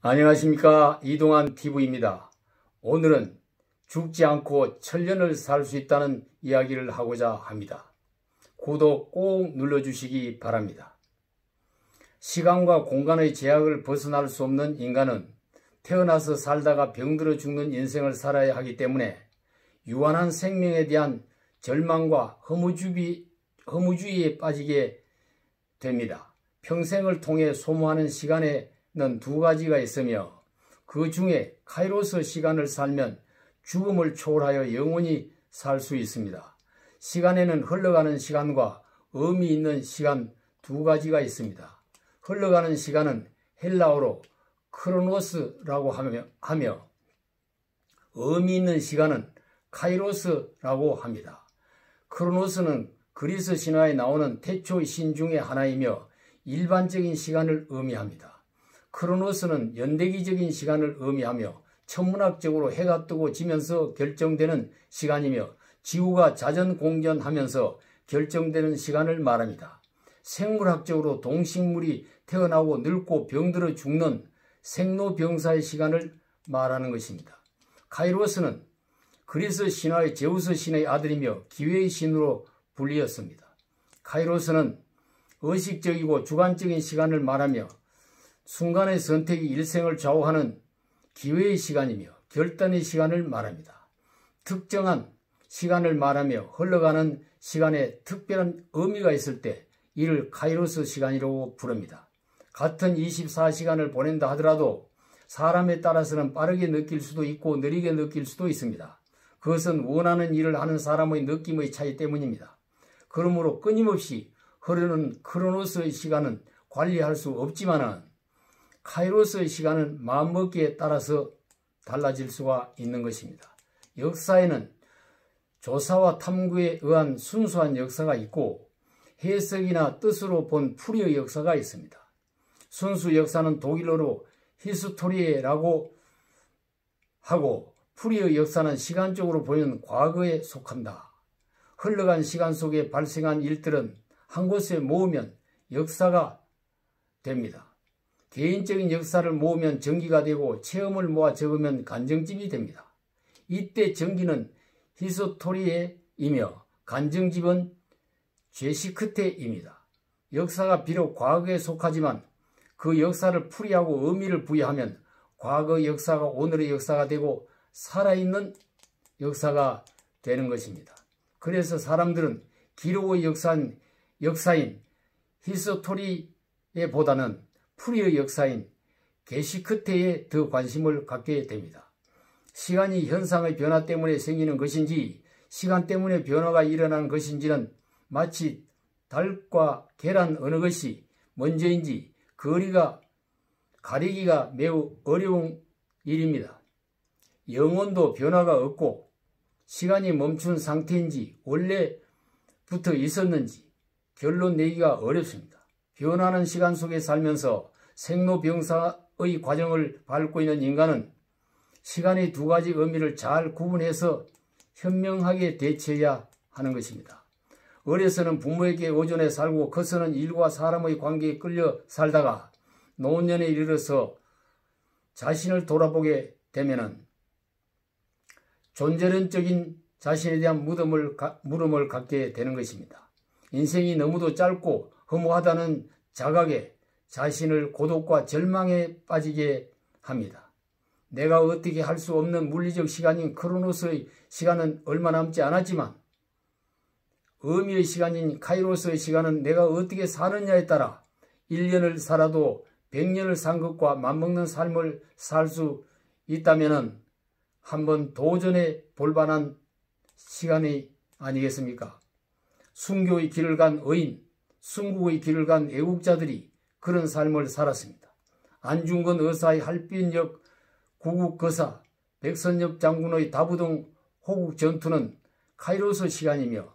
안녕하십니까. 이동환 TV입니다. 오늘은 죽지 않고 천년을 살 수 있다는 이야기를 하고자 합니다. 구독 꼭 눌러주시기 바랍니다. 시간과 공간의 제약을 벗어날 수 없는 인간은 태어나서 살다가 병들어 죽는 인생을 살아야 하기 때문에 유한한 생명에 대한 절망과 허무주의에 빠지게 됩니다. 평생을 통해 소모하는 시간에는 두 가지가 있으며 그 중에 카이로스 시간을 살면 죽음을 초월하여 영원히 살 수 있습니다. 시간에는 흘러가는 시간과 의미 있는 시간 두 가지가 있습니다. 흘러가는 시간은 헬라어로 크로노스라고 하며 의미 있는 시간은 카이로스라고 합니다. 크로노스는 그리스 신화에 나오는 태초 신 중의 하나이며 일반적인 시간을 의미합니다. 크로노스는 연대기적인 시간을 의미하며 천문학적으로 해가 뜨고 지면서 결정되는 시간이며 지구가 자전공전하면서 결정되는 시간을 말합니다. 생물학적으로 동식물이 태어나고 늙고 병들어 죽는 생로병사의 시간을 말하는 것입니다. 카이로스는 그리스 신화의 제우스 신의 아들이며 기회의 신으로 불리었습니다. 카이로스는 의식적이고 주관적인 시간을 말하며 순간의 선택이 일생을 좌우하는 기회의 시간이며 결단의 시간을 말합니다. 특정한 시간을 말하며 흘러가는 시간에 특별한 의미가 있을 때 이를 카이로스 시간이라고 부릅니다. 같은 24시간을 보낸다 하더라도 사람에 따라서는 빠르게 느낄 수도 있고 느리게 느낄 수도 있습니다. 그것은 원하는 일을 하는 사람의 느낌의 차이 때문입니다. 그러므로 끊임없이 흐르는 크로노스의 시간은 관리할 수 없지만 카이로스의 시간은 마음먹기에 따라서 달라질 수가 있는 것입니다. 역사에는 조사와 탐구에 의한 순수한 역사가 있고 해석이나 뜻으로 본 풀이의 역사가 있습니다. 순수 역사는 독일어로 히스토리에라고 하고 풀이의 역사는 시간적으로 보면 과거에 속한다. 흘러간 시간 속에 발생한 일들은 한 곳에 모으면 역사가 됩니다. 개인적인 역사를 모으면 전기가 되고 체험을 모아 적으면 간정집이 됩니다. 이때 전기는 히스토리에이며 간정집은 제시크테입니다. 역사가 비록 과거에 속하지만 그 역사를 풀이하고 의미를 부여하면 과거 역사가 오늘의 역사가 되고 살아있는 역사가 되는 것입니다. 그래서 사람들은 기록의 역사인 히스토리에보다는 풀이의 역사인 게시크테에 더 관심을 갖게 됩니다. 시간이 현상의 변화 때문에 생기는 것인지 시간 때문에 변화가 일어나는 것인지는 마치 닭과 계란 어느 것이 먼저인지 가리기가 매우 어려운 일입니다. 영혼도 변화가 없고 시간이 멈춘 상태인지 원래부터 있었는지 결론 내기가 어렵습니다. 변하는 시간 속에 살면서 생로병사의 과정을 밟고 있는 인간은 시간의 두 가지 의미를 잘 구분해서 현명하게 대처해야 하는 것입니다. 어려서는 부모에게 의존해 살고 커서는 일과 사람의 관계에 끌려 살다가 노년에 이르러서 자신을 돌아보게 되면은 존재론적인 자신에 대한 물음을 갖게 되는 것입니다. 인생이 너무도 짧고 허무하다는 자각에 자신을 고독과 절망에 빠지게 합니다. 내가 어떻게 할 수 없는 물리적 시간인 크로노스의 시간은 얼마 남지 않았지만 의미의 시간인 카이로스의 시간은 내가 어떻게 사느냐에 따라 1년을 살아도 100년을 산 것과 맞먹는 삶을 살 수 있다면 한번 도전해 볼 만한 시간이 아니겠습니까? 순교의 길을 간 의인, 순국의 길을 간 애국자들이 그런 삶을 살았습니다. 안중근 의사의 할빈역 구국거사, 백선엽 장군의 다부동 호국 전투는 카이로스 시간이며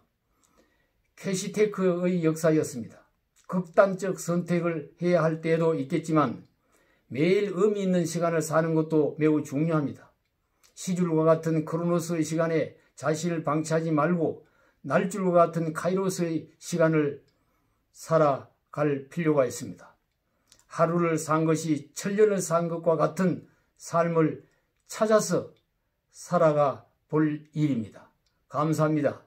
캐시테크의 역사였습니다. 극단적 선택을 해야 할 때도 있겠지만 매일 의미 있는 시간을 사는 것도 매우 중요합니다. 시줄과 같은 크로노스의 시간에 자신을 방치하지 말고 날줄과 같은 카이로스의 시간을 살아갈 필요가 있습니다. 하루를 산 것이 천년을 산 것과 같은 삶을 찾아서 살아가 볼 일입니다. 감사합니다.